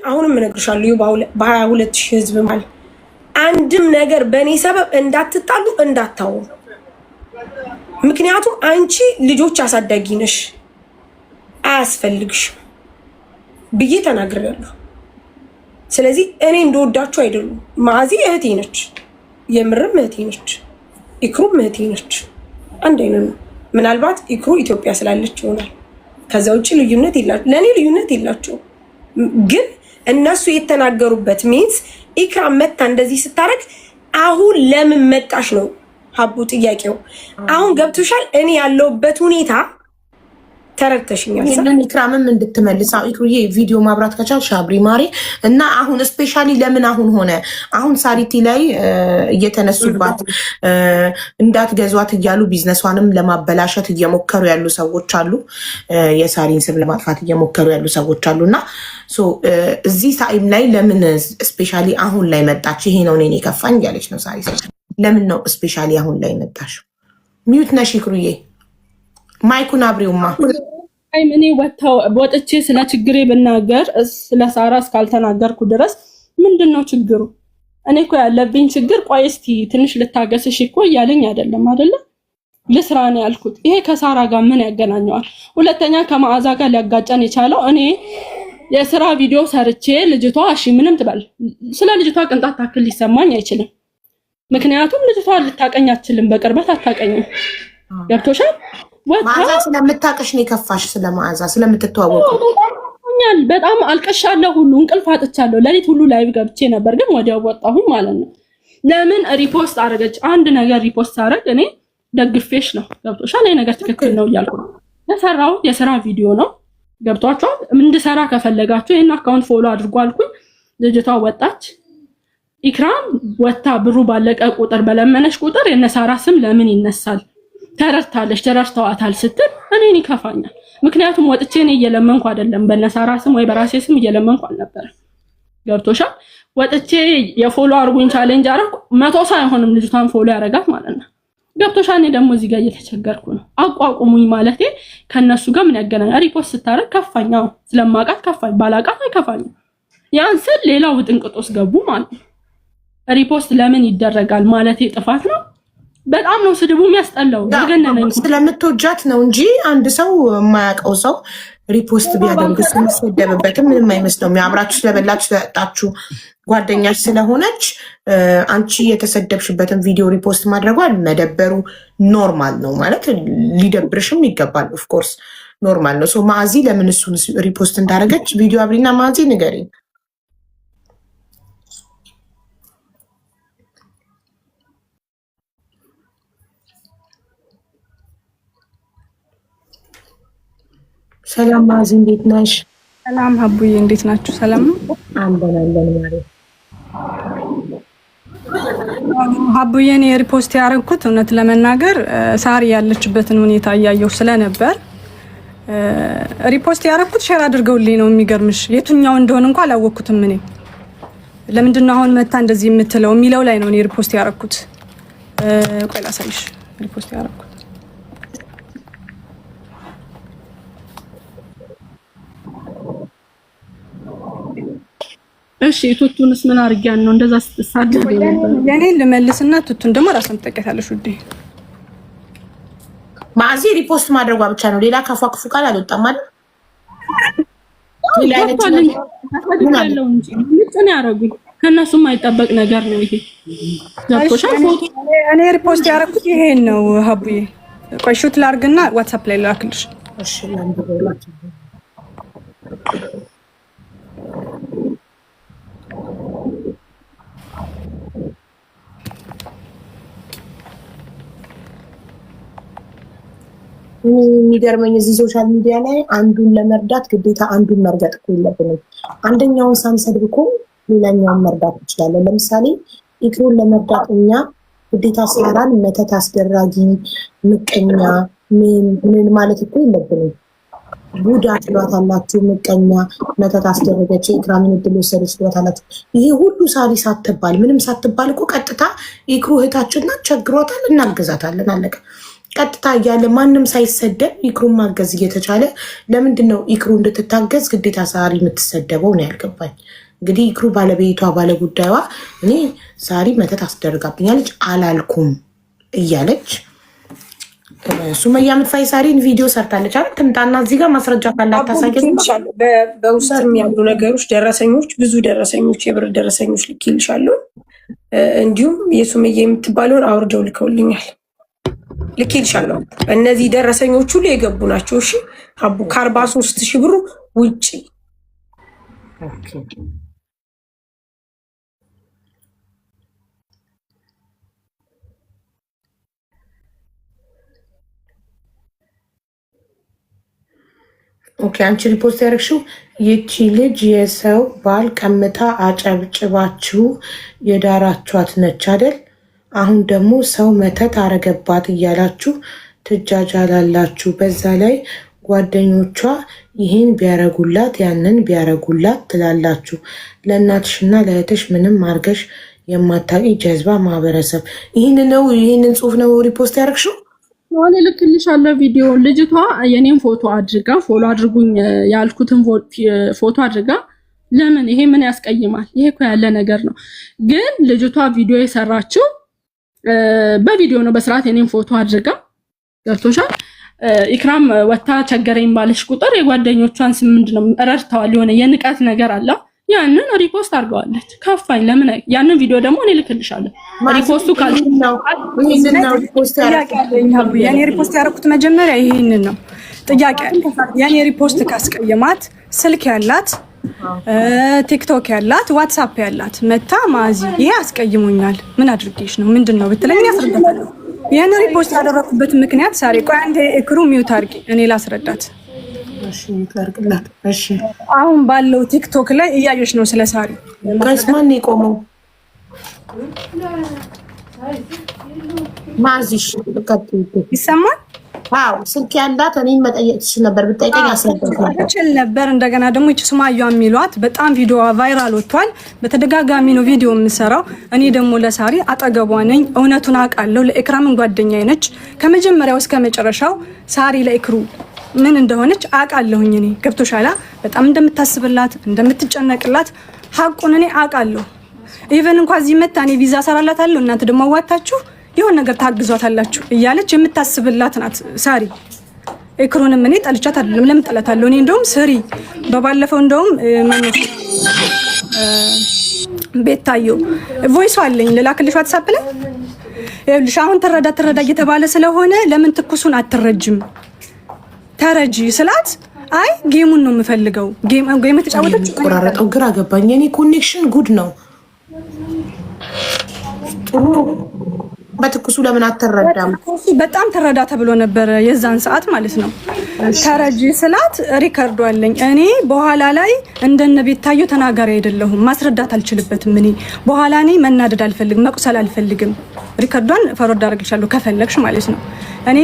አሁንም እነግርሻለሁ በ22,000 ህዝብ ማለት አንድም ነገር በእኔ ሰበብ እንዳትጣሉ እንዳታወሩ። ምክንያቱም አንቺ ልጆች አሳዳጊ ነሽ፣ አያስፈልግሽም ብዬ ተናግሬያለሁ። ስለዚህ እኔ እንደወዳችሁ አይደሉም። ማዚ እህቴ ነች፣ የምርም እህቴ ነች፣ ኢክሩም እህቴ ነች። አንድ አይነት ነው። ምናልባት ኢክሩ ኢትዮጵያ ስላለች ይሆናል። ከዛ ውጭ ልዩነት የላቸው፣ ለእኔ ልዩነት የላቸው። ግን እነሱ የተናገሩበት ሚንስ ኢክራም መታ እንደዚህ ስታረግ አሁን ለምን መጣሽ ነው ሀቡ ጥያቄው። አሁን ገብቶሻል? እኔ ያለውበት ሁኔታ ተረድተሽኛል። ይሄንን ኢክራምም እንድትመልስ ኢክሩዬ ቪዲዮ ማብራት ከቻልሽ አብሪ ማሪ። እና አሁን ስፔሻሊ ለምን አሁን ሆነ? አሁን ሳሪቲ ላይ እየተነሱባት እንዳትገዟት እያሉ ቢዝነሷንም ለማበላሸት እየሞከሩ ያሉ ሰዎች አሉ። የሳሪን ስም ለማጥፋት እየሞከሩ ያሉ ሰዎች አሉ። እና እዚህ ሳይም ላይ ለምን ስፔሻሊ አሁን ላይ መጣች? ይሄ ነው እኔን የከፋኝ ያለች ነው ሳሪ። ለምን ነው ስፔሻሊ አሁን ላይ መጣሽ? ሚዩት ነሽ ኢክሩዬ፣ ማይኩን አብሪውማ። እኔ ወጥቼ ስለ ችግሬ ብናገር ስለ ሳራ እስካልተናገርኩ ድረስ ምንድን ነው ችግሩ? እኔ እኮ ያለብኝ ችግር ቆይ እስቲ ትንሽ ልታገስሽ እኮ እያለኝ አይደለም አይደለ? ልስራ ነው ያልኩት። ይሄ ከሳራ ጋር ምን ያገናኘዋል? ሁለተኛ ከመዓዛ ጋር ሊያጋጨን የቻለው እኔ የስራ ቪዲዮ ሰርቼ ልጅቷ እሺ ምንም ትበል፣ ስለ ልጅቷ ቅንጣት ታክል ሊሰማኝ አይችልም። ምክንያቱም ልጅቷ ልታቀኝ አትችልም፣ በቅርበት አታቀኝም። ገብቶሻል? መዓዛ ስለምታቀሽ ነው የከፋሽ? ስለ መዓዛ ስለምትተዋወቁ በጣም አልቀሻለሁ፣ ሁሉ እንቅልፍ አጥቻለሁ። ለሊት ሁሉ ላይቭ ገብቼ ነበር፣ ግን ወዲያው ወጣሁኝ ማለት ነው። ለምን ሪፖስት አደረገች? አንድ ነገር ሪፖስት አደረግ እኔ ደግፌሽ ነው። ገብቶሻል? ይሄ ነገር ትክክል ነው እያልኩ ነው የሰራው። የስራ ቪዲዮ ነው። ገብቷቸዋል? እንድሰራ ከፈለጋችሁ ይሄን አካውንት ፎሎ አድርጎ አልኩኝ። ልጅቷ ወጣች። ኢክራም ወጣ። ብሩ ባለቀ ቁጥር በለመነሽ ቁጥር የነሳራ ስም ለምን ይነሳል? ተረድታለሽ፣ ተረድተዋታል ስትል እኔን ይከፋኛል። ምክንያቱም ወጥቼ እኔ እየለመንኩ አይደለም፣ በነሳራ ስም ወይ በራሴ ስም እየለመንኩ አልነበረ። ገብቶሻል? ወጥቼ የፎሎ አርጉኝ ቻሌንጅ አረኩ። 100 ሰው አይሆንም ልጅቷን ፎሎ ያረጋት ማለት ነው። ገብቶሻል? እኔ ደግሞ እዚህ ጋር እየተቸገርኩ ነው። አቋቁሙኝ ማለቴ ከነሱ ጋር ምን ያገናኛል? ሪፖስት ስታረግ ከፋኛው፣ ስለማቃት ከፋኝ፣ ባላቃት አይከፋኝም። ያን ስል ሌላው ጥንቅጦስ ገቡ ማለት ነው። ሪፖስት ለምን ይደረጋል ማለቴ ጥፋት ነው። በጣም ነው ስድቡ የሚያስጠላው። ገነነኝ ስለምትወጃት ነው እንጂ አንድ ሰው የማያውቀው ሰው ሪፖስት ቢያደርግ ስለሚሰደብበትም ምንም አይመስለውም። አብራችሁ ስለበላችሁ ስለጠጣችሁ ጓደኛች ስለሆነች አንቺ የተሰደብሽበትን ቪዲዮ ሪፖስት ማድረጓ መደበሩ ኖርማል ነው ማለት ሊደብርሽም ይገባል። ኦፍኮርስ ኖርማል ነው። ሶ ማዚ ለምን እሱን ሪፖስት እንዳደረገች ቪዲዮ አብሪና ማዚ ንገሪኝ። ሰላም ማዚ እንዴት ነሽ? ሰላም ሀቡዬ እንዴት ናችሁ? ሰላም ነው አንበላለን ማለት ሀቡዬ። እኔ ሪፖስት ያደረኩት እውነት ለመናገር ሳሪ ያለችበትን ሁኔታ እያየሁ ስለነበር ሪፖስት ያደረኩት ሼር አድርገውልኝ ነው። የሚገርምሽ የቱኛው እንደሆነ እንኳን አላወቅኩትም። እኔ ለምንድን ነው አሁን መታ እንደዚህ የምትለው የሚለው ላይ ነው እኔ ሪፖስት ያደረኩት። ቆይ ላሳይሽ ሪፖስት ያደረኩት። እሺ ቱቱንስ ምን አርጊያን ነው እንደዛ ስትሳደብ ነበር? የኔ ልመልስና ቱቱን ደግሞ ራስን ተጠቀታለሽ ውዴ። ማዚ ሪፖስት ማድረጓ ብቻ ነው፣ ሌላ ካፏ ክፉ ቃል አልወጣም ማለት ሌላ ያለው እንጂ ምን ያረጉ ከነሱም አይጠበቅ ነገር ነው ይሄ። ገብቶሻል? ፎቶ እኔ ሪፖስት ያደረኩት ይሄን ነው ሀቡዬ። ቆይ ሹት ላርግና ዋትስአፕ ላይ ላክልሽ። እሺ ለምንድነው የሚገርመኝ እዚህ ሶሻል ሚዲያ ላይ አንዱን ለመርዳት ግዴታ አንዱን መርዳት እኮ የለብንም። አንደኛውን ሳንሰድብ እኮ ሌላኛውን መርዳት እንችላለን። ለምሳሌ ኢክሩን ለመርዳት እኛ ግዴታ ሳራን መተት አስደራጊ፣ ምቀኛ ምን ማለት እኮ የለብንም። ቡዳ ትሏታላችሁ፣ ምቀኛ፣ መተት አስደረገች፣ ኢክራምን እድል ወሰደች ትሏታላችሁ። ይሄ ሁሉ ሳሪ ሳትባል ምንም ሳትባል እኮ ቀጥታ ኢክሩ እህታችን ናት፣ ቸግሯታል፣ እናግዛታለን፣ አለቀ። ቀጥታ እያለ ማንም ሳይሰደብ ኢክሩን ማገዝ እየተቻለ ለምንድን ነው ኢክሩ እንድትታገዝ ግዴታ ሳሪ የምትሰደበው ነው ያልገባኝ። እንግዲህ ኢክሩ ባለቤቷ ባለጉዳዩዋ እኔ ሳሪ መተት አስደርጋብኛለች አላልኩም እያለች ሱመያ ምትፋይ ሳሪን ቪዲዮ ሰርታለች አይደል? ትምጣና እዚህ ጋር ማስረጃ ካላት ታሳየኝ። በውስጥም ያሉ ነገሮች ደረሰኞች፣ ብዙ ደረሰኞች፣ የብር ደረሰኞች ልኬልሻለሁ። እንዲሁም የሱመያ የምትባለውን አውርደው ልከውልኛል። ልኬልሻለሁ። እነዚህ ደረሰኞች ሁሉ የገቡ ናቸው። እሺ አቡ ከ43,000 ብሩ ውጪ ኦኬ። አንቺ ሪፖርት ያደረግሽው ይቺ ልጅ የሰው ባል ቀምታ አጨብጭባችሁ የዳራችኋት ነች አይደል? አሁን ደግሞ ሰው መተት አረገባት እያላችሁ ትጃጃላላችሁ። በዛ ላይ ጓደኞቿ ይህን ቢያረጉላት ያንን ቢያረጉላት ትላላችሁ። ለእናትሽና ለእህትሽ ምንም አርገሽ የማታቂ ጀዝባ ማህበረሰብ። ይህንን ጽሁፍ ነው ሪፖስት ያደረግሽው? ዋኔ ልክልሻለሁ ቪዲዮ። ልጅቷ የኔን ፎቶ አድርጋ ፎሎ አድርጉኝ ያልኩትን ፎቶ አድርጋ ለምን ይሄ ምን ያስቀይማል? ይሄ እኮ ያለ ነገር ነው። ግን ልጅቷ ቪዲዮ የሰራችው በቪዲዮ ነው በስርዓት የኔን ፎቶ አድርጋ ገብቶሻል። ኢክራም ወታ ቸገረኝ ባለሽ ቁጥር የጓደኞቿን ስም ምንድነው ረድተዋል። የሆነ የንቀት ነገር አለ። ያንን ሪፖስት አድርገዋለች። ከፋኝ ለምን ያንን ቪዲዮ ደግሞ እኔ ልክልሻለሁ። ሪፖስቱ ካልነው የኔ ሪፖስት ያደረኩት መጀመሪያ ይሄንን ነው። ጥያቄ የኔ ሪፖስት ካስቀየማት ስልክ ያላት ቲክቶክ ያላት ዋትስአፕ ያላት መታ ማዚ ይሄ አስቀይሞኛል ምን አድርጌሽ ነው ምንድነው ብትለኝ አስረዳታለሁ። የኔ ሪፖስት ያደረኩበት ምክንያት ሳሪ ቆይ አንዴ እክሩ ሚውት አድርጊ እኔ ላስረዳት። እሺ አሁን ባለው ቲክቶክ ላይ እያየሽ ነው ስለ ሳሪ ጋይስ ማን ይቆመው ማዚሽ ይሰማል? ዋው ስልክ ያላት እኔን መጠየቅ ትችል ነበር ብትጠይቀኝ አስረዳታለሁ ነበር። እንደገና ደግሞ እቺ ሱማያ የሚሏት በጣም ቪዲዮ ቫይራል ወጥቷል። በተደጋጋሚ ነው ቪዲዮ የምሰራው። እኔ ደግሞ ለሳሪ አጠገቧ ነኝ። እውነቱን አውቃለሁ። ለኢክራምን ጓደኛዬ ነች ከመጀመሪያው እስከ መጨረሻው። ሳሪ ለኢክሩ ምን እንደሆነች አውቃለሁኝ። እኔ ገብቶሻላ በጣም እንደምታስብላት እንደምትጨነቅላት ሐቁን እኔ አውቃለሁ። ኢቨን እንኳን እዚህ መታ እኔ ቪዛ ሰራላታለሁ እናንተ ደግሞ አዋጣችሁ የሆነ ነገር ታግዟታላችሁ እያለች የምታስብላት ናት ሳሪ። ኢክሩንም እኔ ጠልቻት አይደለም። ለምን ጠላታለሁ? እኔ እንደውም ስሪ በባለፈው እንደውም ቤታዮ ቮይስ አለኝ ልላክልሽ ዋትስአፕ ላይ ይኸውልሽ አሁን ተረዳ እየተባለ ስለሆነ ለምን ትኩሱን አትረጅም ተረጂ ስላት አይ ጌሙን ነው የምፈልገው። ጌም ተጫወተች ቆራረጠው ግራ ገባኝ። የኔ ኮኔክሽን ጉድ ነው። ጥሩ በትኩሱ ለምን አትረዳም? በጣም ተረዳ ተብሎ ነበር የዛን ሰዓት ማለት ነው። ተረጂ ስላት ሪከርዱ አለኝ እኔ በኋላ ላይ እንደነ ቤታዩ ተናጋሪ አይደለሁም ማስረዳት አልችልበትም። እኔ በኋላ እኔ መናደድ አልፈልግም መቁሰል አልፈልግም። ሪከርዷን ፈሮድ አድርግሻለሁ ከፈለግሽ ማለት ነው። እኔ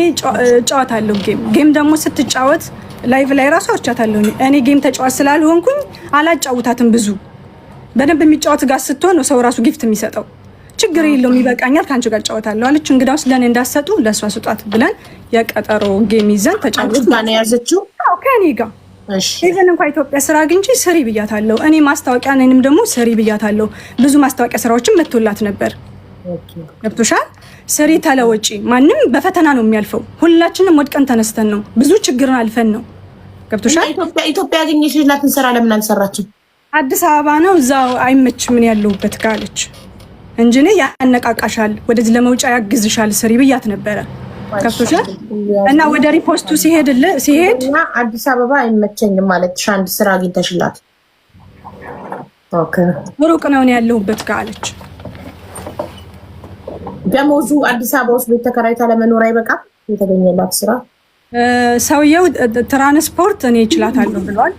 ጫወታለሁ ጌም ደግሞ ስትጫወት ላይቭ ላይ ራሱ አርቻታለሁ። እኔ ጌም ተጫዋች ስላልሆንኩኝ አላጫውታትም። ብዙ በደንብ የሚጫወት ጋር ስትሆን ነው ሰው ራሱ ጊፍት የሚሰጠው። ችግር የለውም ይበቃኛል ካንቺ ጋር ጫወታለሁ አለች። እንግዳውስ ለኔ እንዳሰጡ ለሷ ስጧት ብለን የቀጠሮ ጌም ይዘን ተጫወቱ። ጋር ያዘችው ከኔ ጋር ኢቨን እንኳን ኢትዮጵያ ስራ አግኝቼ ስሪ ብያታለሁ። እኔ ማስታወቂያ ነኝም ደግሞ ስሪ ብያታለሁ። ብዙ ማስታወቂያ ስራዎችን መጥቶላት ነበር። ገብቶሻል? ስሪ ተለወጪ። ማንም በፈተና ነው የሚያልፈው። ሁላችንም ወድቀን ተነስተን ነው ብዙ ችግርን አልፈን ነው። ገብቶሻል? ኢትዮጵያ ያገኘሽላትን ስራ ለምን አልሰራችም? አዲስ አበባ ነው እዛው አይመችም ምን ያለውበት ካለች እንጂ እኔ ያነቃቃሻል ወደዚህ ለመውጫ ያግዝሻል ስሪ ብያት ነበረ። ገብቶሻል? እና ወደ ሪፖስቱ ሲሄድ አዲስ አበባ አይመቸኝም ማለት አንድ ስራ አግኝተሽላት ኦኬ ሩቅ ነው ያለውበት ካለች ደሞዙ አዲስ አበባ ውስጥ ቤት ተከራይታ ለመኖር አይበቃም? የተገኘላት ስራ ሰውየው ትራንስፖርት እኔ እችላታለሁ ብሏል።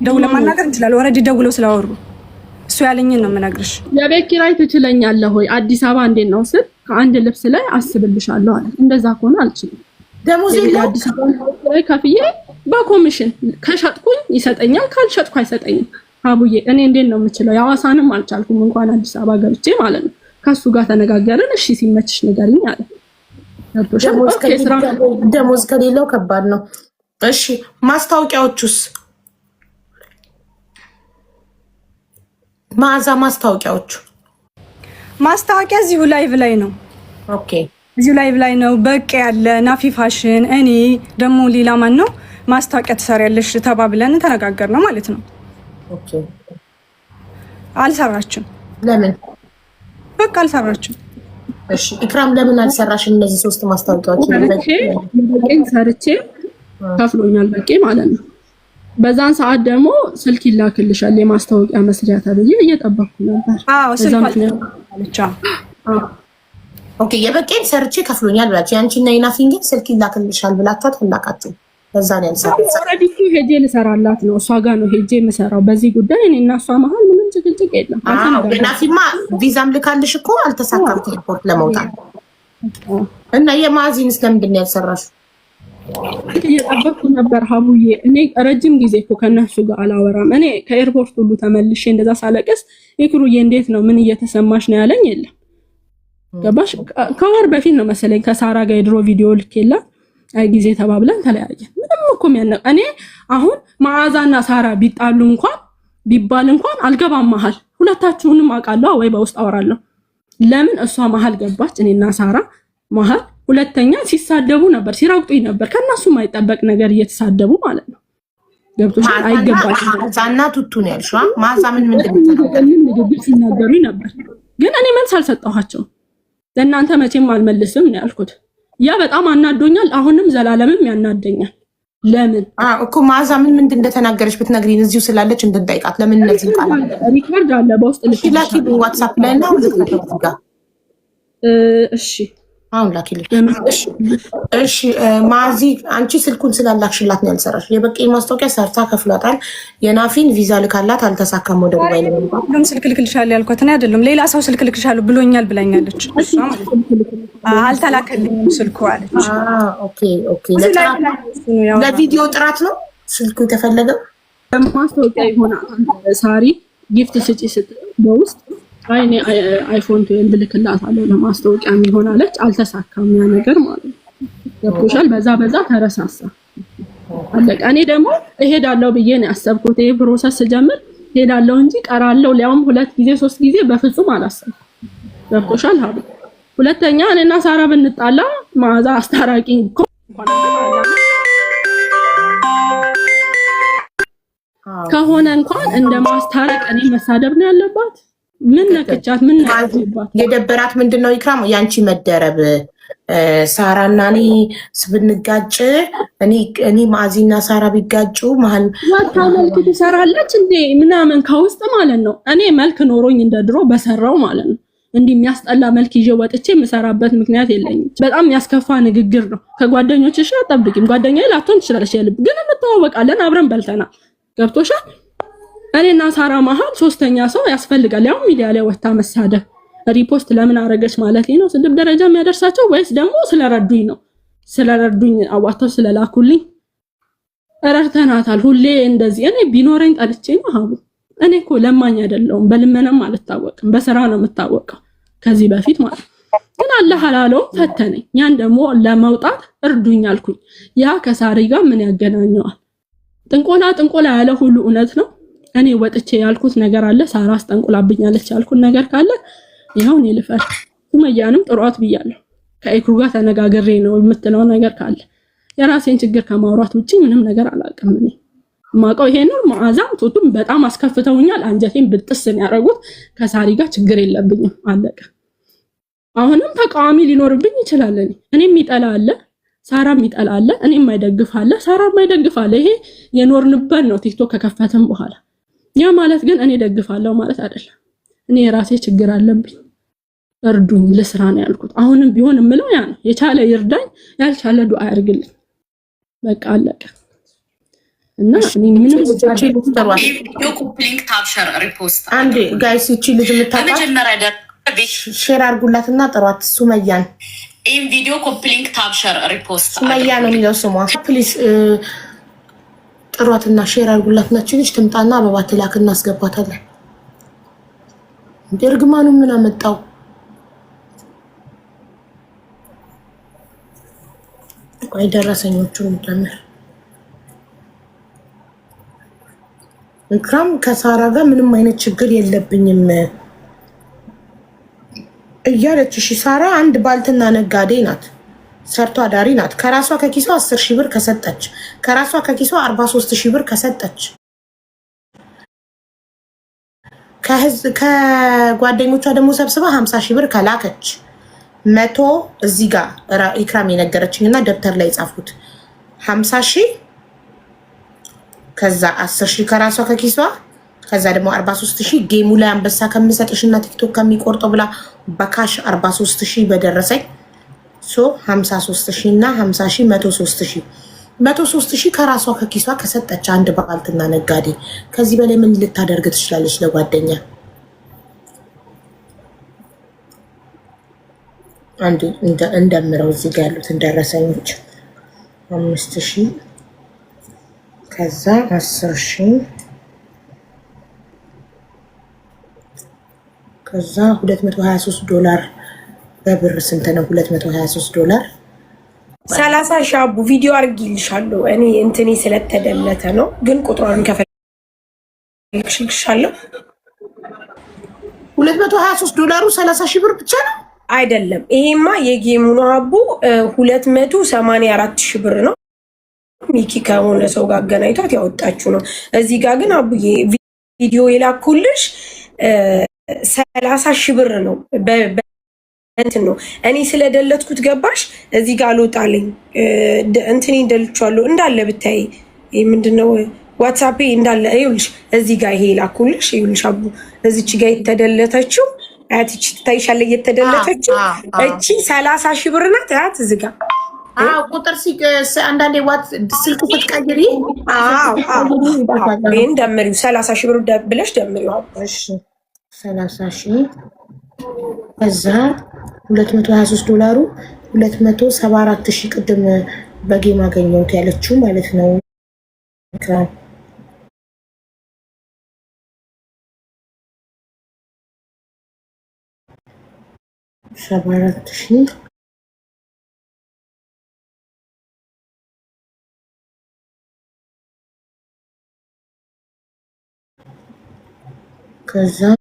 ደውለ ማናገር እንችላለን። ኦሬዲ ደውለው ስላወሩ እሱ ያለኝን ነው የምነግርሽ። የቤት ኪራይ ትችለኛለህ ሆይ አዲስ አበባ እንዴት ነው ስል ከአንድ ልብስ ላይ አስብልሻለሁ አለ። እንደዛ ከሆነ አልችልም። ደሞዝ አዲስ አበባ ላይ ከፍዬ በኮሚሽን ከሸጥኩኝ ይሰጠኛል፣ ካልሸጥኩ አይሰጠኝም። አቡዬ እኔ እንዴት ነው የምችለው? ያዋሳንም አልቻልኩም እንኳን አዲስ አበባ ገብቼ ማለት ነው። ከሱ ጋር ተነጋገርን። እሺ ሲመችሽ ንገሪኝ አለ። ደሞዝ ከሌለው ከባድ ነው። እሺ ማስታወቂያዎቹስ? ማዛ ማስታወቂያ እዚሁ ላይቭ ላይ ነው። ኦኬ እዚሁ ላይቭ ላይ ነው። በቃ ያለ ናፊ ፋሽን፣ እኔ ደግሞ ሌላ ማን ነው ማስታወቂያ ትሰሪያለሽ ተባብለን ተነጋገር ነው ማለት ነው። ኦኬ አልሰራችም። ለምን? በቃ አልሰራችም። እሺ ኢክራም ለምን አልሰራሽም? እነዚህ 3 ማስታወቂያዎች ሰርቼ ከፍሎኛል በቂ ማለት ነው። በዛን ሰዓት ደግሞ ስልክ ይላክልሻል የማስታወቂያ መስሪያ ተብዬ እየጠበቅኩ ነበር። ኦኬ የበቄን ሰርቼ ከፍሎኛል ብላችሁ ያንቺና የናፊን ግን ስልክ ይላክልሻል ብላችኋት ተላቃችሁ። በዛ ነው ያልሰራው። ኦሬዲ ሄጄ ልሰራላት ነው እሷ ጋር ነው ሄጄ የምሰራው። በዚህ ጉዳይ እኔ እና እሷ መሀል ምንም ጭቅጭቅ የለም። ናፊማ ቪዛም ልካልሽ እኮ አልተሳካም ኤርፖርት ለመውጣት እና የማዚንስ ለምንድን ነው ያልሰራሽው? እየጠበቅኩ ነበር ሀቡዬ። እኔ ረጅም ጊዜ እኮ ከነሱ ጋር አላወራም። እኔ ከኤርፖርት ሁሉ ተመልሼ እንደዛ ሳለቅስ ይክሩዬ እንዴት ነው ምን እየተሰማሽ ነው ያለኝ የለም። ገባሽ? ከወር በፊት ነው መሰለኝ ከሳራ ጋር የድሮ ቪዲዮ ልኬላ አይ ጊዜ ተባብለን ተለያየን። ምንም እኮ እኔ አሁን መዓዛና ሳራ ቢጣሉ እንኳን ቢባል እንኳን አልገባም መሀል። ሁለታችሁንም አውቃለሁ ወይ በውስጥ አወራለሁ። ለምን እሷ መሀል ገባች? እኔና ሳራ መሀል ሁለተኛ ሲሳደቡ ነበር፣ ሲራቅጡኝ ነበር። ከነሱ የማይጠበቅ ነገር እየተሳደቡ ማለት ነው። ገብቶሻል? አይገባሽም። ማዛና ቱቱ ነው ያልሽው። ማዛ ምን ንግግር ሲናገሩኝ ነበር፣ ግን እኔ መልስ አልሰጠኋቸውም። ለእናንተ መቼም አልመልስም ነው ያልኩት። ያ በጣም አናዶኛል። አሁንም ዘላለምም ያናደኛል። ለምን እኮ ማዛ ምን እንደተናገረች ብትነግሪን እዚሁ ስላለች እንድንጠይቃት። ለምን እነዚህ ቃል ሪካርድ አለ በውስጥ ላኪ ዋትስአፕ ላይ ነው ልትከተጋ። እሺ አሁን ላኪልኝ። እሺ ማዚ አንቺ ስልኩን ስላላክሽላት ነው ያልሰራሽ። የበቄ ማስታወቂያ ሰርታ ከፍሏታል። የናፊን ቪዛ ልካላት አልተሳካም። ወደ ዱባይ ነው ሁሉም ስልክ ልክልሻለሁ ያልኳት እኔ አይደለም ሌላ ሰው ስልክ ልክልሻለሁ ብሎኛል ብላኛለች። አልተላከልኝም ስልኩ አለች። ኦኬ ለቪዲዮ ጥራት ነው ስልኩ የተፈለገው። ማስታወቂያ ይሆናል። ሳሪ ጊፍት ስጪ ስትል በውስጥ አይኔ አይፎን 12 ልክላታለሁ ለማስታወቂያ ይሆናለች። አልተሳካም ያ ነገር ማለት ነው። ገብቶሻል? በዛ ተረሳሳ አለቀ። እኔ ደግሞ እሄዳለሁ ብዬ ነው ያሰብኩት። ይሄ ፕሮሰስ ጀምር እሄዳለሁ እንጂ ቀራለሁ ሊያውም 2 ጊዜ 3 ጊዜ በፍጹም አላሰብኩም። ገብቶሻል? ሀቡ ሁለተኛ እኔና ሳራ ብንጣላ ማዛ አስታራቂ ከሆነ እንኳን እንደ ማስታረቅ እኔ መሳደብ ነው ያለባት። ምን ነክቻት ምን ነክቻት? የደበራት ምንድነው ኢክራም ያንቺ መደረብ። ሳራና እኔ ብንጋጭ እኔ ማዚና ሳራ ቢጋጩ መሀል ዋታ መልክ ትሰራለች እንዴ ምናምን ከውስጥ ማለት ነው። እኔ መልክ ኖሮኝ እንደ ድሮ በሰራው ማለት ነው። እንዲህ የሚያስጠላ መልክ ይዤ ወጥቼ የምሰራበት ምክንያት የለኝም። በጣም ያስከፋ ንግግር ነው። ከጓደኞችሽ አጠብቂም። ጓደኛዬ ላትሆን ትችላለች የልብ ግን እንተዋወቃለን፣ አብረን በልተናል። ገብቶሻል? እኔና ሳራ መሀል 3ኛ ሰው ያስፈልጋል። ያው ሚዲያ ላይ ወጣ መሳደብ ሪፖስት ለምን አረገች ማለት ነው? ስድብ ደረጃ የሚያደርሳቸው ወይስ ደግሞ ስለረዱኝ ነው? ስለረዱኝ አዋተው ስለላኩልኝ ረድተናታል። ሁሌ እንደዚህ እኔ ቢኖረኝ ጠልቼ ነው ሀቡ። እኔ እኮ ለማኝ አይደለሁም፣ በልመናም አልታወቅም፣ በስራ ነው የምታወቀው ከዚህ በፊት ማለት ግን አላህ አላለው ፈተነኝ። ያን ደግሞ ለመውጣት እርዱኝ አልኩኝ። ያ ከሳሪ ጋር ምን ያገናኘዋል? ጥንቆላ ያለ ሁሉ እውነት ነው። እኔ ወጥቼ ያልኩት ነገር አለ፣ ሳራ አስጠንቁላብኛለች ያልኩት ነገር ካለ ይሄው እኔ ልፈር። ሱመያንም ጥሯት ብያለሁ። ከኢክሩ ጋር ተነጋግሬ ነው የምትለው ነገር ካለ የራሴን ችግር ከማውራት ውጪ ምንም ነገር አላውቅም። እኔ ማውቀው ይሄ ነው። መዓዛም ቱቱም በጣም አስከፍተውኛል። አንጀቴን ብጥስን ያደረጉት ከሳሪ ጋር ችግር የለብኝም አለቀ። አሁንም ተቃዋሚ ሊኖርብኝ ይችላል። እኔም ይጠላ አለ፣ ሳራም ይጠላ አለ፣ እኔም ማይደግፍ አለ፣ ሳራም ማይደግፍ አለ። ይሄ የኖርንበት ነው ቲክቶክ ከከፈተም በኋላ። ያ ማለት ግን እኔ ደግፋለሁ ማለት አይደለም። እኔ የራሴ ችግር አለብኝ፣ እርዱኝ ለስራ ነው ያልኩት። አሁንም ቢሆን እምለው ያ ነው። የቻለ ይርዳኝ፣ ያልቻለ ዱአ ያርግልኝ። በቃ አለቀ። እና እኔ ምንም ኮፕሊንክ ታብሸር ሪፖስት አንዴ ጋይስ እቺ ልጅ የምታውቃት ሼር አድርጉላትና ጥሯት። ሱመያን ይሄን ቪዲዮ ኮፕሊንክ ታብሸር ሪፖስት ሱመያ ነው የሚለው ስሟ። ፕሊዝ ጥሯትና ሼር አድርጉላትና እቺ ልጅ ትምጣና አበባ ትላክ እናስገባታለን። እርግማኑ ምን አመጣው? ቆይ ደረሰኞቹን ጀምር። ኢክራም ከሳራ ጋር ምንም አይነት ችግር የለብኝም እያለች እሺ። ሳራ አንድ ባልትና ነጋዴ ናት፣ ሰርቶ አዳሪ ናት። ከራሷ ከኪሷ 10,000 ብር ከሰጠች፣ ከራሷ ከኪሷ 43,000 ብር ከሰጠች፣ ከጓደኞቿ ደግሞ ሰብስባ 50,000 ብር ከላከች 100 እዚህ ጋር ኢክራም የነገረችኝ እና ደብተር ላይ ጻፍኩት 50,000 ከዛ 10,000 ከራሷ ከኪሷ ከዛ ደግሞ 43,000 ጌሙ ላይ አንበሳ ከምሰጥሽ እና ቲክቶክ ከሚቆርጠው ብላ በካሽ 43,000 በደረሰኝ 53,000 እና 50,000 103,000 ከራሷ ከኪሷ ከሰጠች አንድ ባልትና ነጋዴ ከዚህ በላይ ምን ልታደርግ ትችላለች? ለጓደኛ አንድ እንደምረው እዚህ ጋር ያሉትን ደረሰኞች 5,000 ከዛ 10,000 ከዛ $223 በብር ስንት ነው? $223 30,000 አቡ ቪዲዮ አድርጊልሻለሁ። እኔ እንትኔ ስለተደለተ ነው፣ ግን ቁጥሯን ከፈልክሽልሻለሁ። $223 30,000 ብር ብቻ ነው አይደለም። ይሄማ የጌሙ ነው አቡ 284,000 ብር ነው። ሚኪ ከሆነ ሰው ጋር አገናኝቷት ያወጣችሁ ነው። እዚህ ጋር ግን አቡዬ ቪዲዮ የላኩልሽ 30,000 ብር ነው። እንትን ነው እኔ ስለደለትኩት ገባሽ? እዚህ ጋር አልወጣልኝ እንትኔ እንደልቻለሁ እንዳለ ብታይ ምንድነው ዋትስአፕ እንዳለ ይኸውልሽ፣ እዚህ ጋር ይሄ ላኩልሽ። ይኸውልሽ አቡ እዚች ጋር የተደለተችው አያትች ትታይሻለች። የተደለተችው እቺ 30,000 ብር ናት። አያት እዚህ ጋር ቁጥር አንዳንዴ ስልክ ስትቀይሪ ይሄን ደምሪው 30,000 ብር ብለሽ ደምሪው። እሺ 30,000 ከዛ $223 274,000 ቅድም በጌም አገኘሁት ያለችው ማለት ነው። 74,000 ከዛ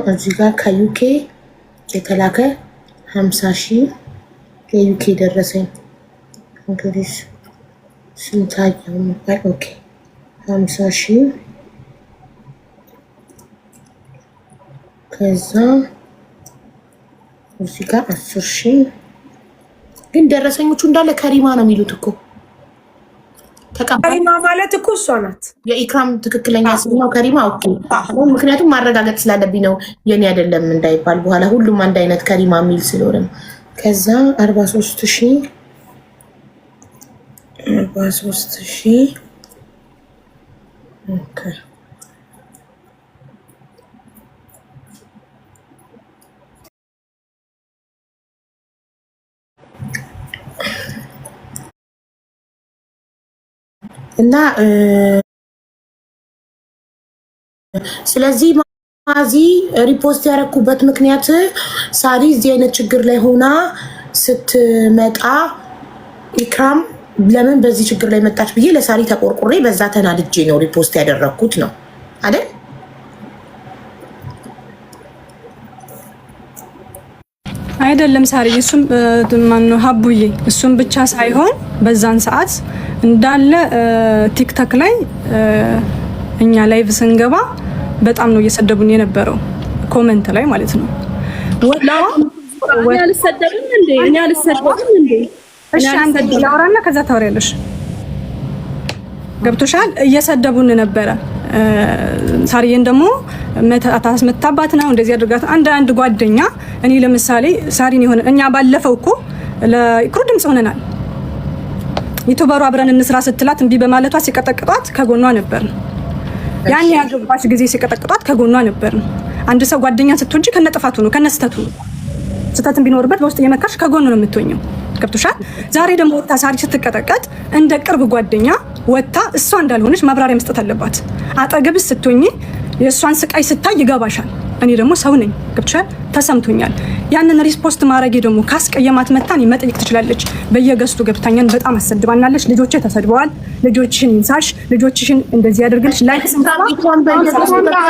እዚህ ጋር ከዩኬ የተላከ 50,000 የዩኬ ደረሰኝ። እንግዲህ ስንታየው ነበር? ኦኬ 50,000 ከዛ እዚህ ጋር 10,000 ግን ደረሰኞቹ እንዳለ ከሪማ ነው የሚሉት እኮ። ከሪማ ማለት እኮ እሷ ናት። የኢክራም ትክክለኛ ስም ነው ከሪማ። ኦኬ ምክንያቱም ማረጋገጥ ስላለብኝ ነው የኔ አይደለም እንዳይባል በኋላ ሁሉም አንድ አይነት ከሪማ የሚል ስለሆነ ነው። ከዛ 43,000 ኦኬ እና ስለዚህ ማዚ ሪፖስት ያደረኩበት ምክንያት ሳሪ እዚህ አይነት ችግር ላይ ሆና ስትመጣ ኢክራም ለምን በዚህ ችግር ላይ መጣች ብዬ ለሳሪ ተቆርቆሬ በዛ ተናድጄ ነው ሪፖስት ያደረኩት ነው አይደል? አይደለም ሳሪ፣ እሱም ማነው ሀቡዬ፣ እሱም ብቻ ሳይሆን በዛን ሰዓት እንዳለ ቲክቶክ ላይ እኛ ላይቭ ስንገባ በጣም ነው እየሰደቡን የነበረው ኮሜንት ላይ ማለት ነው። እኛ አልሰደብም እንዴ? እሺ አንተ ላውራና ከዛ ታወሪያለሽ። ገብቶሻል? እየሰደቡን ነበረ። ሳሪዬን ደግሞ ታስመታባት ነው እንደዚህ አድርጋት። አንድ ጓደኛ እኔ ለምሳሌ ሳሪን የሆነ እኛ ባለፈው እኮ ለኢክሩ ድምጽ ሆነናል። ዩቲዩበሩ አብረን እንስራ ስትላት እምቢ በማለቷ ሲቀጠቅጧት ከጎኗ ነበር። ያን ያገባች ጊዜ ሲቀጠቅጧት ከጎኗ ነበር። አንድ ሰው ጓደኛን ስትወጂ ከነጥፋቱ ነው ከነስተቱ ስተትን ቢኖርበት በውስጥ እየመከርሽ ከጎኑ ነው የምትሆኘው። ገብቶሻል? ዛሬ ደግሞ ወጣ ሳሪ ስትቀጠቀጥ እንደ ቅርብ ጓደኛ ወጣ እሷ እንዳልሆነች ማብራሪያ መስጠት አለባት። አጠገብስ ስትሆኚ የእሷን ስቃይ ስታይ ይገባሻል። እኔ ደግሞ ሰው ነኝ። ገብቶሻል? ተሰምቶኛል። ያንን ሪፖስት ማድረጌ ደግሞ ካስቀየማት መታን መጠየቅ ትችላለች። በየገስቱ ገብታኛን በጣም አሰድባናለች። ልጆቼ ተሰድበዋል። ልጆችሽን ይንሳሽ፣ ልጆችሽን እንደዚህ ያደርግልሽ ላይ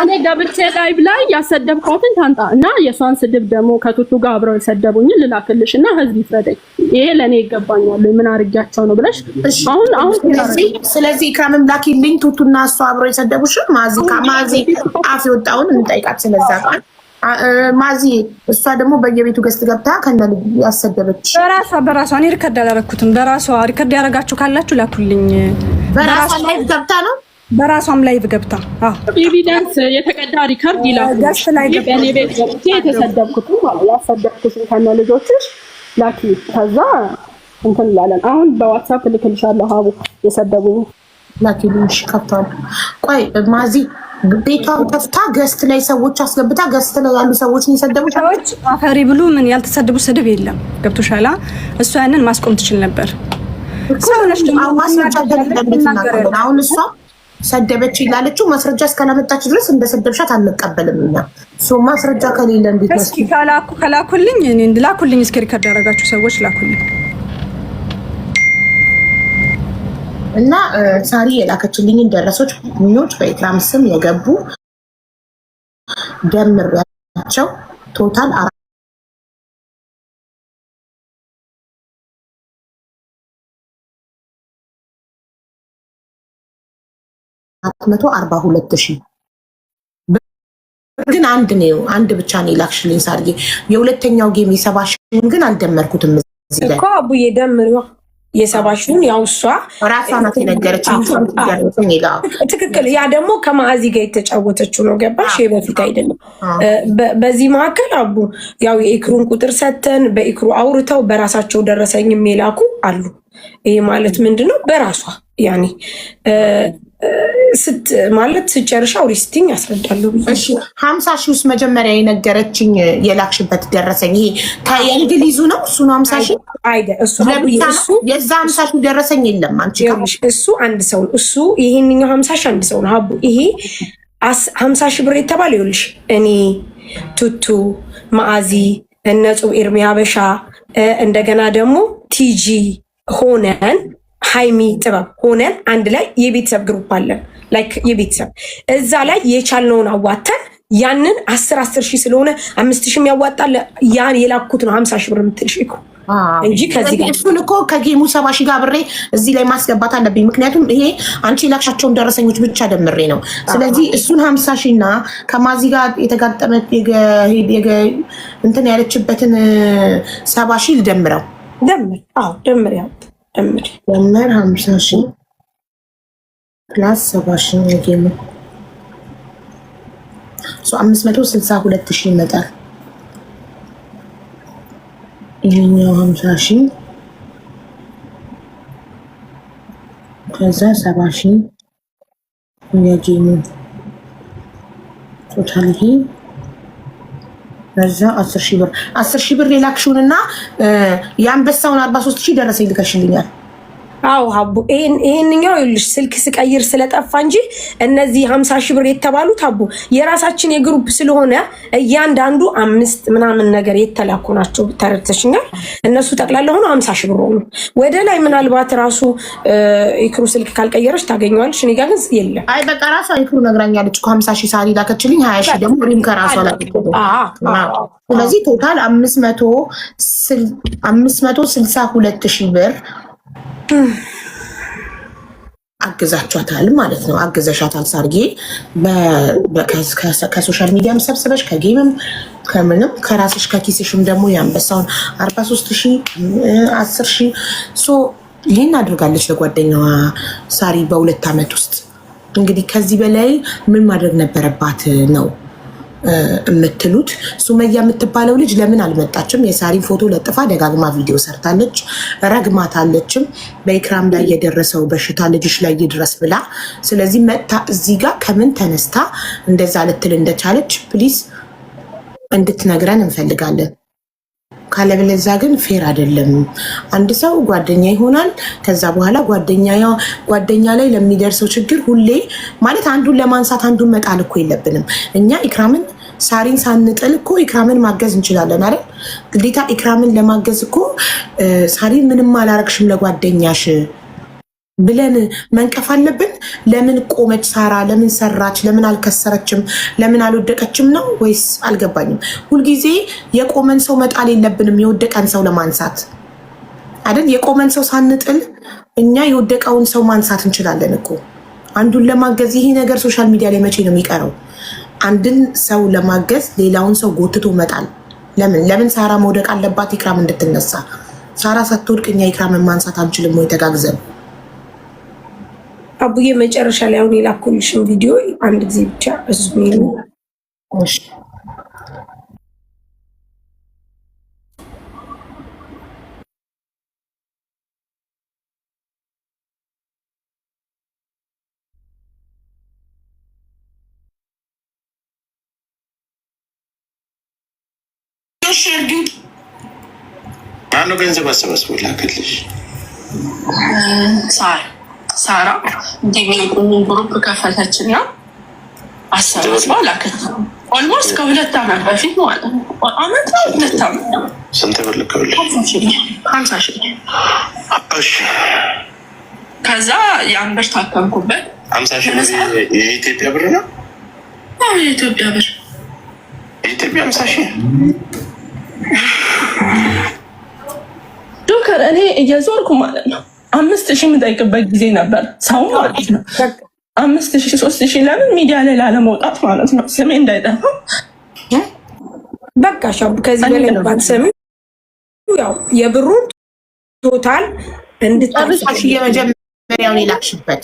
እኔ ገብቼ ላይቭ ላይ ያሰደብኳትን ታንጣ እና የሷን ስድብ ደግሞ ከቱቱ ጋር አብረው የሰደቡኝን ልላክልሽ እና ህዝብ ይፍረደኝ። ይሄ ለእኔ ይገባኛል። ምን አርጋቸው ነው ብለሽ አሁን ስለዚህ ኢክራምም ላኪልኝ። ቱቱና እሷ አብረው የሰደቡሽ ማዚ አፍ የወጣውን እንጠይቃት። ስለዛ ማዚ እሷ ደግሞ በየቤቱ ገዝት ገብታ ከነል ያሰደበች በራሷ እኔ ሪከርድ አላረኩትም። በራሷ ሪከርድ ያረጋችሁ ካላችሁ ላኩልኝ። በራሷ ላይቭ ገብታ ነው። በራሷም ላይቭ ገብታ ኤቪደንስ የተቀዳ ሪከርድ ይላል። በእኔ ቤት ገብቼ የተሰደብኩት ማለት ያሰደብኩት ከነ ልጆችሽ ላኪ። ከዛ እንትን እንላለን። አሁን በዋትስአፕ ልክልሻለሁ። ሀቡ የሰደቡኝ ላኪልሽ ከፍታል። ቆይ ማዚ ቤቷ ከፍታ ገስት ላይ ሰዎች አስገብታ ገስት ላይ ያሉ ሰዎችን የሰደቡት ሰዎች አፈሪ ብሉ ምን ያልተሰደቡ ስድብ የለም። ገብቶሻላ? እሷ ያንን ማስቆም ትችል ነበር። ሰውነሽ አሁን እሷ ሰደበች ይላለችው ማስረጃ እስካላመጣች ድረስ እንደሰደብሻት አንቀበልም እኛ። ማስረጃ ከሌለ እንዴት ነው? እስኪ ከላኩልኝ እኔ ላኩልኝ። እስኪ ሪከርድ ያደረጋችሁ ሰዎች ላኩልኝ። እና ሳሪ የላከችልኝን ደረሶች ኞች በኢክራም ስም የገቡ ደምሬያቸው ቶታል 442,000 ግን አንድ ብቻ ነው የላክሽልኝ ሳርዬ። የሁለተኛው ጌም 70,000 ግን አልደመርኩትም። እዚህ ላይ እኮ አቡዬ ደምሪዋ የ70,000 ያው እሷ ራሷ ናት የነገረችኝ። ትክክል። ያ ደግሞ ከማዕዚ ጋር የተጫወተችው ነው። ገባሽ? በፊት አይደለም። በዚህ መካከል አቡ ያው የኢክሩን ቁጥር ሰተን በኢክሩ አውርተው በራሳቸው ደረሰኝ የሚላኩ አሉ። ይሄ ማለት ምንድነው? በራሷ ያኔ ማለት ስጨርሻ ሪስቲኝ ያስረዳለሁ። እሺ 50,000 ውስጥ መጀመሪያ የነገረችኝ የላክሽበት ደረሰኝ ይሄ ከእንግሊዙ ነው። እሱ ነው 50,000 አይደል? እሱ የዛ 50,000 ደረሰኝ የለም። አንቺ እሱ አንድ ሰው ነው። እሱ ይሄንኛው 50,000 አንድ ሰው ነው። ሀቡ ይሄ 50,000 ብር የተባለ ይኸውልሽ፣ እኔ ቱቱ ማአዚ እነጹብ ኤርሚ ሀበሻ እንደገና ደግሞ ቲጂ ሆነን ሃይሚ ጥበብ ሆነን አንድ ላይ የቤተሰብ ግሩፕ አለን። ላይክ የቤተሰብ እዛ ላይ የቻልነውን አዋተን ያንን 10,000 ስለሆነ 5,000 ያዋጣል። ያን የላኩት ነው 50,000 ብር የምትልሽ እኮ እንጂ ከዚህ ጋር እሱን እኮ ከጌሙ 70,000 ጋር ብሬ እዚህ ላይ ማስገባት አለብኝ። ምክንያቱም ይሄ አንቺ ላክሻቸውን ደረሰኞች ብቻ ደምሬ ነው። ስለዚህ እሱን 50,000 እና ከማዚ ጋር የተጋጠመ እንትን ያለችበትን 70,000 ልደምረው። ደምር ያው ደምር 50,000 ፕላስ 70,000 የጌሙ 562,000 ይመጣል። ይሄኛው 50,000 ከዛ 70,000 የጌሙ ቶታል ይሄ ከዛ 10,000 ብር 10,000 ብር የላክሽውንና የአንበሳውን 43,000 ደረሰኝ ልከሽልኛል። አዎ ሀቡ ይሄንኛው ይኸውልሽ ስልክ ስቀይር ስለጠፋ እንጂ እነዚህ 50,000 ብር የተባሉት ሀቡ የራሳችን የግሩፕ ስለሆነ እያንዳንዱ 5 ምናምን ነገር የተላኩ ናቸው። ተረድተሽኛል? እነሱ ጠቅላላ ሆኖ 50,000 ብር ሆኑ። ወደ ላይ ምናልባት ራሱ ኢክሩ ስልክ ካልቀየረች ታገኘዋለሽ። እኔ ጋር ግን የለም። አይ በቃ ራሷ ኢክሩ ነግራኛለች እኮ 50,000 ሳሪ ላከችልኝ። 20,000 ደግሞ ሪም ከራሷ ላይ ስለዚህ ቶታል 562,000 ብር አግዛቻታል ማለት ነው። አግዘሻታል ሳርጌ ከሶሻል ሚዲያም ሰብስበሽ ከጌምም ከምንም ከራስሽ ከኪስሽም ደግሞ የአንበሳውን 43,000 10,000 ይህን አድርጋለች ለጓደኛዋ ሳሪ በ2 ዓመት ውስጥ። እንግዲህ ከዚህ በላይ ምን ማድረግ ነበረባት ነው የምትሉት? ሱመያ የምትባለው ልጅ ለምን አልመጣችም? የሳሪን ፎቶ ለጥፋ ደጋግማ ቪዲዮ ሰርታለች፣ ረግማታለችም። በኢክራም ላይ የደረሰው በሽታ ልጅሽ ላይ ይድረስ ብላ። ስለዚህ መጥታ እዚህ ጋር ከምን ተነስታ እንደዛ ልትል እንደቻለች ፕሊዝ እንድትነግረን እንፈልጋለን። ካለበለዚያ ግን ፌር አይደለም። አንድ ሰው ጓደኛ ይሆናል። ከዛ በኋላ ጓደኛ ላይ ለሚደርሰው ችግር ሁሌ ማለት አንዱን ለማንሳት አንዱን መጣል እኮ የለብንም። እኛ ኢክራምን ሳሪን ሳንጥል እኮ ኢክራምን ማገዝ እንችላለን አይደል? ግዴታ ኢክራምን ለማገዝ እኮ ሳሪን ምንም አላረግሽም ለጓደኛሽ ብለን መንቀፍ አለብን? ለምን ቆመች ሳራ? ለምን ሰራች? ለምን አልከሰረችም? ለምን አልወደቀችም ነው ወይስ? አልገባኝም። ሁልጊዜ የቆመን ሰው መጣል የለብንም የወደቀን ሰው ለማንሳት አይደል? የቆመን ሰው ሳንጥል እኛ የወደቀውን ሰው ማንሳት እንችላለን እኮ አንዱን ለማገዝ። ይሄ ነገር ሶሻል ሚዲያ ላይ መቼ ነው የሚቀረው? አንድን ሰው ለማገዝ ሌላውን ሰው ጎትቶ መጣል ለምን ሳራ መውደቅ አለባት ኢክራም እንድትነሳ? ሳራ ሳትወድቅ እኛ ኢክራምን ማንሳት አንችልም ወይ? ተጋግዘን አቡዬ መጨረሻ ላይ አሁን የላኩልሽን ቪዲዮ አንድ ጊዜ ብቻ እሱ ነው። ማነው ገንዘብ አሰባስቦ ላከልሽ? ሳራ ግሩፕ ከፈተችና አሰባስባ ላከች። ኦልሞስት ከ2 ዓመት በፊት ማለት ነው። አመት ነው 2 ዓመት። ስንት ብር ልከውልሽ? 50 ሺህ። እሺ ከዛ ያን ብር ታከምኩበት። 50 ሺህ የኢትዮጵያ ብር ነው? አዎ የኢትዮጵያ ብር። የኢትዮጵያ 50 ሺህ ዶክተር እኔ እየዞርኩ ማለት ነው 5000 የምጠይቅበት ጊዜ ነበር። ሰው ማለት ነው 5000 3000 ለምን ሚዲያ ላይ ላለመውጣት ማለት ነው ስሜ እንዳይጠፋ። በቃ ሻው ከዚህ በላይ ባትሰሚ ያው የብሩን ቶታል እንድታርሽ የመጀመሪያውን ይላክሽበት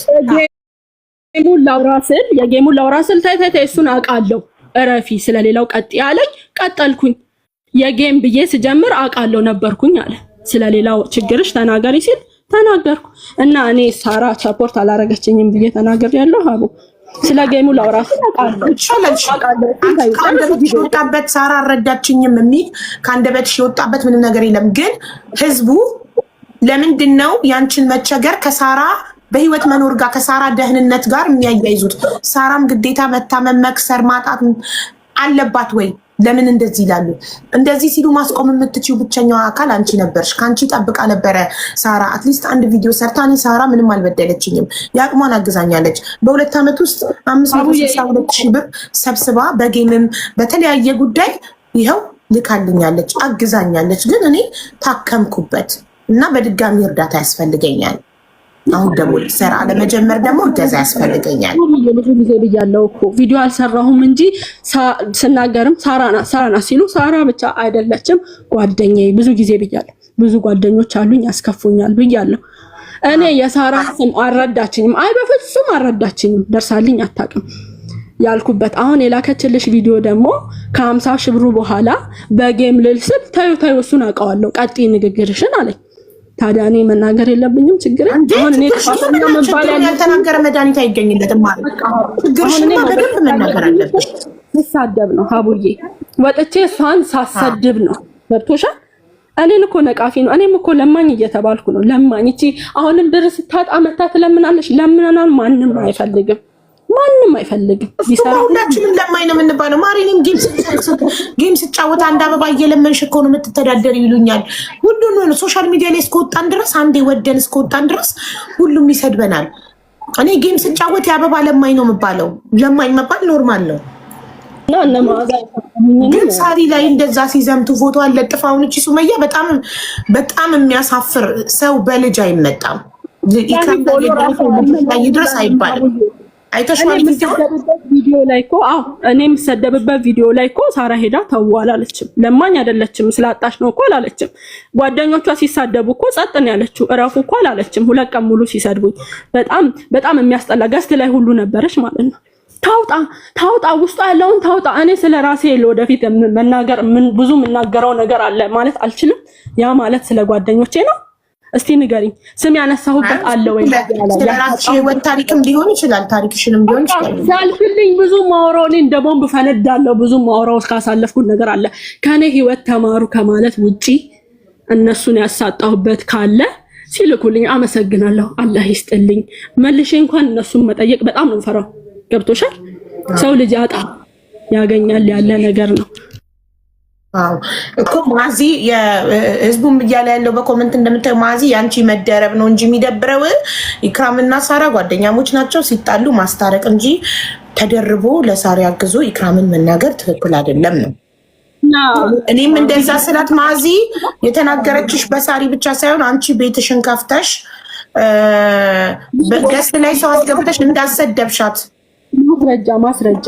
የጌሙን ላውራስል ታይ እሱን አውቃለሁ። እረፊ ስለሌላው ቀጥ ያለኝ ቀጠልኩኝ። የጌም ብዬ ስጀምር አውቃለሁ ነበርኩኝ አለ። ስለሌላው ችግርሽ ተናገሪ ሲል ተናገርኩ እና እኔ ሳራ ሰፖርት አላረገችኝም ብዬ ተናግሬያለሁ። አቡ ስለ ጌሙ ላውራስ አውቃለሁ። ከአንደበትሽ የወጣበት ሳራ አልረዳችኝም የሚል ከአንደበትሽ የወጣበት ምንም ነገር የለም። ግን ህዝቡ ለምንድን ነው ያንቺን መቸገር ከሳራ በህይወት መኖር ጋር ከሳራ ደህንነት ጋር የሚያያይዙት? ሳራም ግዴታ መታመም መክሰር ማጣት አለባት ወይ? ለምን እንደዚህ ይላሉ? እንደዚህ ሲሉ ማስቆም የምትችይው ብቸኛው አካል አንቺ ነበርሽ። ከአንቺ ጠብቃ ነበረ ሳራ አትሊስት አንድ ቪዲዮ ሰርታኒ። ሳራ ምንም አልበደለችኝም፣ የአቅሟን አግዛኛለች። በ2 ዓመት ውስጥ 562,000 ብር ሰብስባ በጌምም በተለያየ ጉዳይ ይኸው ልካልኛለች፣ አግዛኛለች። ግን እኔ ታከምኩበት እና በድጋሚ እርዳታ ያስፈልገኛል። አሁን ደግሞ ሰራ ለመጀመር ደግሞ እገዛ ያስፈልገኛል። ብዙ ጊዜ ብያለሁ እኮ ቪዲዮ አልሰራሁም እንጂ ስናገርም ሳራና ሲሉ ሳራ ብቻ አይደለችም ጓደኛዬ። ብዙ ጊዜ ብያለሁ። ብዙ ጓደኞች አሉኝ ያስከፉኛል ብያለሁ። እኔ የሳራ ስም አልረዳችኝም። አይ በፍጹም አልረዳችኝም። ደርሳልኝ አታውቅም ያልኩበት አሁን የላከችልሽ ቪዲዮ ደግሞ ከ50 ሺህ ብሩ በኋላ በጌም ልልስል ታዩ እሱን አውቀዋለሁ። ቀጥይ ንግግርሽን አለኝ። ታዲያ እኔ መናገር የለብኝም ችግር? አሁን እኔ ተፋጠኛ መባል ያልተናገረ መድኃኒት አይገኝለትም ማለት ችግርሽን በደንብ መናገር አለብሽ። ልሳደብ ነው ሀቡዬ፣ ወጥቼ እሷን ሳሰድብ ነው። ገብቶሻል? እኔን እኮ ነቃፊ ነው። እኔም እኮ ለማኝ እየተባልኩ ነው። ለማኝ እቺ አሁንም ብር ስታጣ መታ ትለምናለች። ለምናናን ማንም አይፈልግም። ሁላችንም ለማኝ ነው የምንባለው። ማሪንም ጌም ስጫወት አንድ አበባ እየለመንሽ እኮ ነው የምትተዳደር ይሉኛል። ሁሉን ሶሻል ሚዲያ ላይ እስከወጣን ድረስ አንዴ ወደን እስከወጣን ድረስ ሁሉም ይሰድበናል። እኔ ጌም ስጫወት የአበባ ለማኝ ነው የምባለው። ለማኝ መባል ኖርማል ነው። ግን ሳሪ ላይ እንደዛ ሲዘምቱ ፎቶ አለጥፋውን እቺ ሱመያ በጣም የሚያሳፍር ሰው በልጅ አይመጣም። ይድረስ አይባልም። አይተሽዋል ቪዲዮ ላይ እኮ እኔ የምሰደብበት ቪዲዮ ላይ እኮ ሳራ ሄዳ ተው አላለችም። ለማኝ አይደለችም። ስላጣሽ ነው እኮ አላለችም። ጓደኞቿ ሲሳደቡ እኮ ጸጥ ነው ያለችው። እረፉ እኮ አላለችም። 2 ቀን ሙሉ ሲሰድቡኝ በጣም የሚያስጠላ ገስት ላይ ሁሉ ነበረች ማለት ነው። ታውጣ ውስጧ ያለውን ታውጣ። እኔ ስለ ራሴ ለወደፊት መናገር ብዙ የምናገረው ነገር አለ ማለት አልችልም። ያ ማለት ስለ ጓደኞቼ ነው። እስቲ ንገሪኝ፣ ስም ያነሳሁበት አለ ወይ? ስለራስሽ ህይወት ታሪክም ሊሆን ይችላል፣ ታሪክሽንም ሊሆን ይችላል። ሳልፍልኝ ብዙ ማውራው እኔ እንደ ቦምብ ፈነዳለሁ። ብዙ ማውራው ካሳለፍኩት ነገር አለ። ከኔ ህይወት ተማሩ ከማለት ውጪ እነሱን ያሳጣሁበት ካለ ሲልኩልኝ አመሰግናለሁ፣ አላህ ይስጥልኝ። መልሼ እንኳን እነሱን መጠየቅ በጣም ነው ፈራው። ገብቶሻል? ሰው ልጅ ያገኛል ያለ ነገር ነው። አዎ እኮ ማዚ የህዝቡም እያለ ያለው በኮመንት እንደምታዩ ማዚ ያንቺ መደረብ ነው እንጂ የሚደብረው ኢክራምና ሳራ ጓደኛሞች ናቸው። ሲጣሉ ማስታረቅ እንጂ ተደርቦ ለሳራ ያግዙ ኢክራምን መናገር ትክክል አይደለም ነው። እኔም እንደዛ ስላት ማዚ የተናገረችሽ በሳሪ ብቻ ሳይሆን አንቺ ቤትሽን ከፍተሽ በደስ ላይ ሰው አስገብተሽ እንዳሰደብሻት ማስረጃ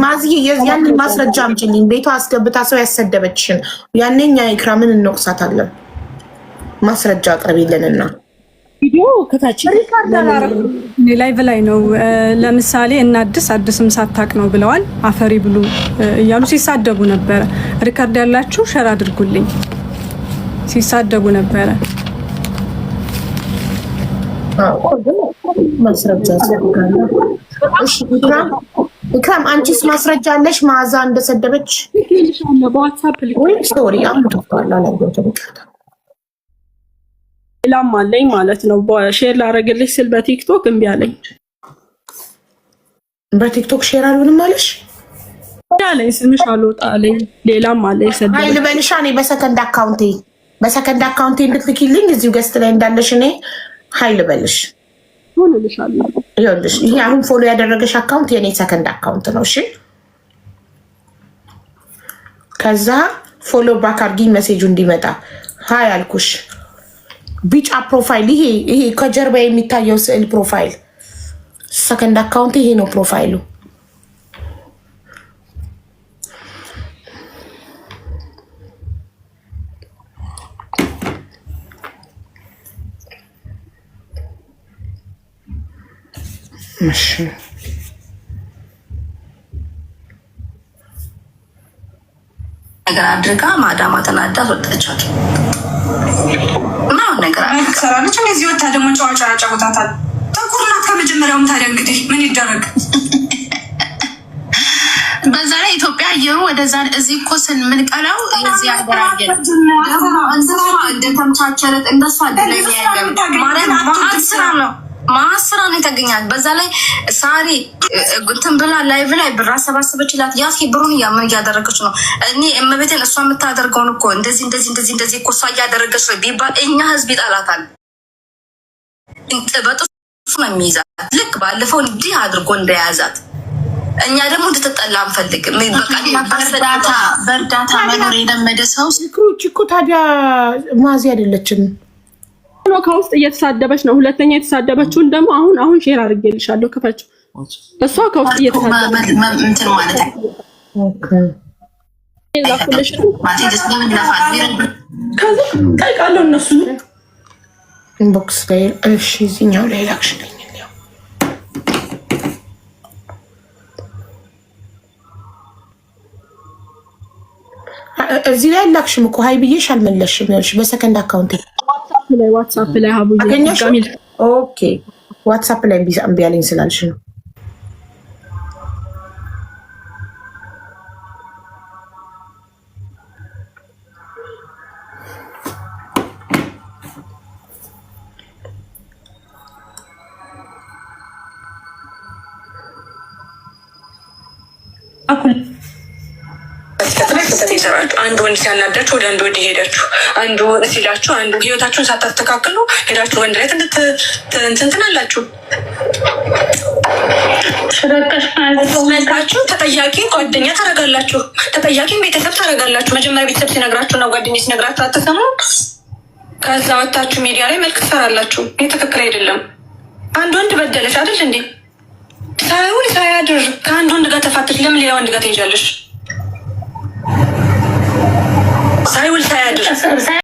ማዚ ያንን ማስረጃ አምጪልኝ። ቤቷ አስገብታ ሰው ያሰደበችሽን ያንኛ ኢክራምን እንወቅሳታለን። ማስረጃ አቅርቢልንና ቪዲዮ ከታች ላይቭ ላይ ነው። ለምሳሌ አዲስም ሳታቅ ነው ብለዋል። አፈሪ ብሉ እያሉ ሲሳደቡ ነበረ። ሪካርድ ያላችሁ ሸር አድርጉልኝ። ሲሳደቡ ነበረ። ማስረጃ ኢክራም አንቺስ ማስረጃ አለሽ? ማዛ እንደሰደበች በዋትስአፕ ስቶሪ ሌላም አለኝ ማለት ነው። ሼር ላደርግልሽ ስል በቲክቶክ እምቢ አለኝ። በቲክቶክ ሼር አልሆንም አለሽ? ያለኝ ስምሽ አልወጣ አለኝ። ሌላም አለኝ ሰደበ። አይ ልበልሽ እኔ በሰከንድ አካውንቴ እንድትልኪልኝ እዚሁ ገስት ላይ እንዳለሽ እኔ ሀይል በልሽ ሆነልሻለሁ። ይኸውልሽ ይሄ አሁን ፎሎ ያደረገሽ አካውንት የኔ ሰከንድ አካውንት ነው። እሺ ከዛ ፎሎ ባክ አድርጊኝ ሜሴጁ እንዲመጣ ሀይ አልኩሽ። ቢጫ ፕሮፋይል ይሄ ከጀርባ የሚታየው ስዕል ፕሮፋይል ሰከንድ አካውንት ይሄ ነው ፕሮፋይሉ። እሺ ነገር አድርጋ ማዳማ ተናዳ ወጣቻት። ምናምን ነገር ሰራለች። እዚህ ወታ ደግሞ ጨዋጫ ያጫውታታል። ጥቁር ናት ከመጀመሪያውም። ታዲያ እንግዲህ ምን ይደረግ። በዛ ላይ ኢትዮጵያ አየሩ ወደዛ እዚህ እኮ ስንምንቀላው እዚህ አገራየን እንደተምቻቸለት እንደሱ አደላይ ያለም ማለት ማስራ ነው ማስራ ነው የተገኛል። በዛ ላይ ሳሪ እንትን ብላ ላይቭ ላይ ብር አሰባሰበችላት። ያፊ ብሩን ያምን እያደረገች ነው። እኔ እመቤቴን እሷ የምታደርገውን እኮ እንደዚህ እኮ እሷ እያደረገች ነው ቢባል እኛ ህዝብ ይጣላታል። በጥፍ ነው የሚይዛት። ልክ ባለፈው እንዲህ አድርጎ እንደያዛት እኛ ደግሞ እንድትጠላ አንፈልግም። በእርዳታ መኖር የለመደ ሰው ስክሮች እኮ ታዲያ ማዚ አይደለችም። ከውስጥ እየተሳደበች ነው። ሁለተኛ የተሳደበችውን ደግሞ አሁን ሼር አድርጌልሻለሁ። ክፈችው። እሷ ከውስጥ እየተሳደበች እንትን ማለት ነው። ጠይቃለሁ እነሱ ኢንቦክስ ላይ እሺ፣ እዚህኛው ላይ ላክሽልኝ። እዚህ ላይ ላክሽም እኮ ሀይ ብዬሽ አልመለስሽም። ያልሽ በሰከንድ አካውንት ዋትስአፕ ላይ ሀቡዬ ኦኬ፣ ዋትስአፕ ላይ እምቢ አለኝ ስላልሽ ነው። አንዱ ወንድ ሲያናዳችሁ ወደ አንዱ ወንድ ሄዳችሁ፣ አንዱ ሲላችሁ አንዱ ህይወታችሁን ሳታስተካክሉ ሄዳችሁ ወንድ ላይ እንትን አላችሁ። ስለቃችሁ ተጠያቂ ጓደኛ ታደርጋላችሁ፣ ተጠያቂም ቤተሰብ ታደርጋላችሁ። መጀመሪያ ቤተሰብ ሲነግራችሁ እና ጓደኛ ሲነግራችሁ አትሰሙ። ከዛ ወታችሁ ሚዲያ ላይ መልክ ትሰራላችሁ። ይህ ትክክል አይደለም። አንድ ወንድ በደለች አይደል እንዴ? ሳይውል ሳያድር ከአንድ ወንድ ጋር ተፋተች። ለምን ሌላ ወንድ ጋር ትሄጃለሽ? ሳይውል ሳያድር